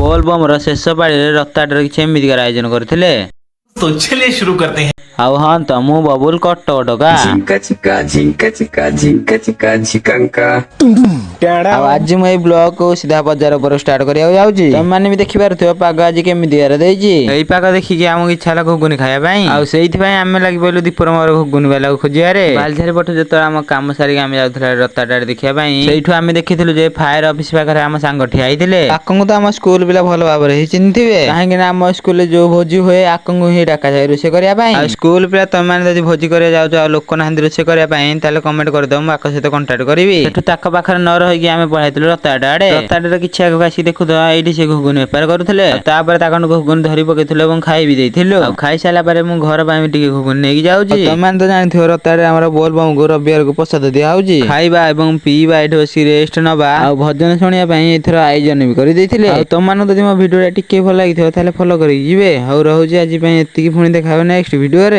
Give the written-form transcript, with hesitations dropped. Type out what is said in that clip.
बोलबम शेष पाड़ी रथयात्रा किसी एमती आयोजन करते। तो चलिए शुरू करते हैं। आउ हाँ तो मु बबुल कटका झिंका चिका झिंका चिका झिंका चिका झिकांका आज मुझे ब्लॉग को सीधा बजार पर स्टार्ट करिया जाउची। तुम माने भी देखि पारथियो पाग आज केमिति यार देइची। एई पाग देखि कि हमक इच्छा ला घुगुनी खाया पई आ सेइथि पई आमे लागि बोलु दीपर मोर घुगुनी वाला को खोजिया रे। बालझारी पठ जत हम काम सारी आमे जाउथला रथयात्रा देखिया पई सेइठु आमे देखिथिलु जे फायर ऑफिस पाखरे हम सांग ठिया आइथिले। आकंगु तो हम स्कूल पिला भलो भाबरे हि चिन्थिबे काहे कि हम स्कूल ले जो भोजी होए आकंगु हि डाका जाय रोसे करिया पई। आ स्कूल पिला तुम माने जदि भोजी करिया जाउछ आ लोक नाहंदी रोसे करिया पई ताले कमेंट कर दम आक सहित कांटेक्ट करबी। सेठु ताक पाखरे न रहि कि आमे पढाइथिलु रथयात्रा किछि आगु आसी देखु तो एठी से घुगुनी बेपार करूथिले। तापर ताकन घुगुनी धरि पकेथिले ଏବଂ खाइ भी देथिलु। आ खाइ साला पारे मु घर पाइ टिके घुगुनी नेकी जाउची। तुम माने तो जानिथियो रथयात्रा हमर बोलबम गो रबिवार को प्रसाद दिया होउची। खाइबा एवं पीबा एठी बसी रेस्ट नबा आ भजन सुनिया पई एथरो आयोजन भी करि देथिले। आ तुम माने जदि मो वीडियो टिके भल लागिथियो ताले फॉलो करि जिवे। हौ रहउची आज पई एतिकी पुणी देखाबे नेक्स्ट वीडियो रे।